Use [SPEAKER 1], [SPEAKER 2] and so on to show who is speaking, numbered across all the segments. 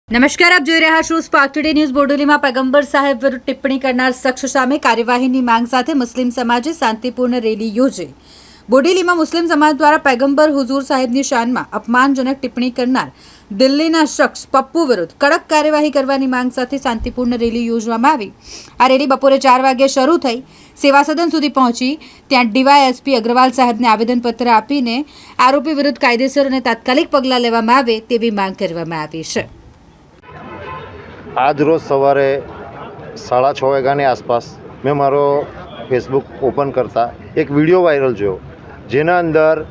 [SPEAKER 1] નમસ્કાર, આપ જોઈ રહ્યા છો સ્પાર્ક ટુડે ન્યૂઝ। બોડેલીમાં પૈગંબર સાહેબ વિરુદ્ધ ટિપ્પણી કરનાર શખ્સ સામે કાર્યવાહીની માંગ સાથે મુસ્લિમ સમાજે શાંતિપૂર્ણ રેલી યોજી। બોડેલીમાં મુસ્લિમ સમાજ દ્વારા પૈગંબર હુઝુર સાહેબની શાનમાં અપમાનજનક ટિપ્પણી કરનાર દિલ્હીના શખ્સ પપ્પુ વિરુદ્ધ કડક કાર્યવાહી કરવાની માંગ સાથે શાંતિપૂર્ણ રેલી યોજવામાં આવી। આ રેલી બપોરે 4 વાગ્યે શરૂ થઈ સેવા સદન સુધી પહોંચી। ત્યાં ડીવાયએસપી અગ્રવાલ સાહેબને આવેદનપત્ર આપીને આરોપી વિરુદ્ધ કાયદેસર અને તાત્કાલિક પગલાં લેવામાં આવે તેવી માંગ કરવામાં આવી છે।
[SPEAKER 2] આજ રોજ સવારે 6:30 વાગ્યાની આસપાસ મેં મારો ફેસબુક ઓપન કરતા એક વિડીયો વાયરલ જોયો, જેના અંદર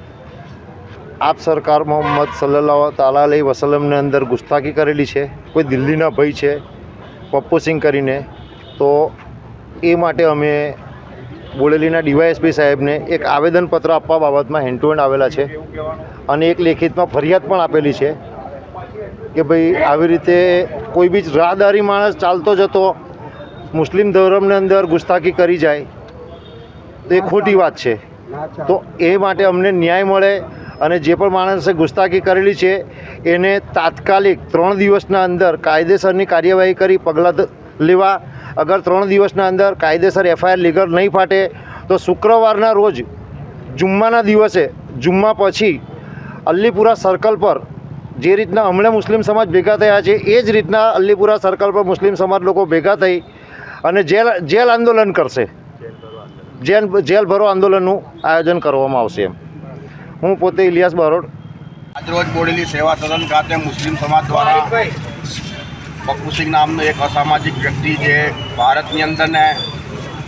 [SPEAKER 2] આપ સરકાર મોહમ્મદ સલ્લલ્લાહુ તાલા અલૈહિ વસલ્લમને અંદર ગુસ્તાખી કરેલી છે। કોઈ દિલ્હીના ભાઈ છે પપ્પુ સિંહ કરીને, તો એ માટે અમે બોડેલીના ડીવાયએસપી સાહેબને એક આવેદનપત્ર આપવા બાબતમાં હેન્ડ ટુ હેન્ડ આવેલા છે અને એક લેખિતમાં ફરિયાદ પણ આપેલી છે કે ભાઈ આવી રીતે કોઈ બી રાહદારી માણસ ચાલતો જતો મુસ્લિમ ધર્મને અંદર ગુસ્તાખી કરી જાય તો એ ખોટી વાત છે। તો એ માટે અમને ન્યાય મળે અને જે પણ માણસે ગુસ્તાખી કરેલી છે એને તાત્કાલિક 3 દિવસના અંદર કાયદેસરની કાર્યવાહી કરી પગલાં લેવા। અગર 3 દિવસના અંદર કાયદેસર એફઆઈઆર લીગલ નહીં ફાટે તો શુક્રવારના રોજ જુમ્માના દિવસે જુમ્મા પછી અલ્લીપુરા સર્કલ પર જે રીતના હમણાં મુસ્લિમ સમાજ ભેગા થયા છે એ જ રીતના અલ્લીપુરા સર્કલ પર મુસ્લિમ સમાજ લોકો ભેગા થઈ અને જેલ આંદોલન કરશે। જેલ ભરો આંદોલનનું આયોજન કરવામાં આવશે। હું પોતે ઇલિયાસ બારોટ
[SPEAKER 3] આજરોજ બોડેલી સેવા સદન ખાતે મુસ્લિમ સમાજ દ્વારા પપ્પુ સિંહ નામનો એક અસામાજિક વ્યક્તિ જે ભારતની અંદરને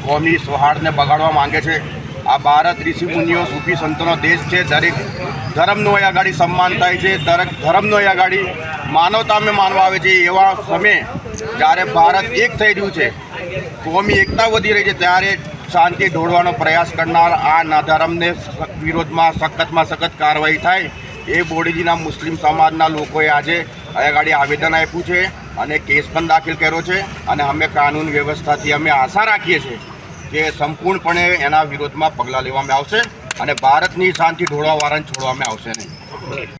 [SPEAKER 3] કોમી સૌહાર્દને બગાડવા માંગે છે। આ ભારત ઋષિ મુનિઓ સૂફી સંતોનો દેશ છે। દરેક ધર્મનો અહીંયા આગળ સન્માન થાય છે, દરેક ધર્મનો અહીંયા આગળ માનવતામાં માનવા આવે છે। એવા સમયે જ્યારે ભારત એક થઈ રહ્યું છે, કોમી એકતા વધી રહી છે, ત્યારે શાંતિ ઢોળવાનો પ્રયાસ કરનાર આ ધર્મને વિરોધમાં સખતમાં સખત કાર્યવાહી થાય એ બોડેલીના મુસ્લિમ સમાજના લોકોએ આજે અહીંયા આગળ આવેદન આપ્યું છે અને કેસ પણ દાખલ કર્યો છે અને અમે કાનૂન વ્યવસ્થાથી અમે આશા રાખીએ છીએ કે સંપૂર્ણપણે એના વિરોધમાં પગલાં લેવામાં આવશે અને ભારતની શાંતિ ઢોળવાવાળાને છોડવામાં આવશે નહીં।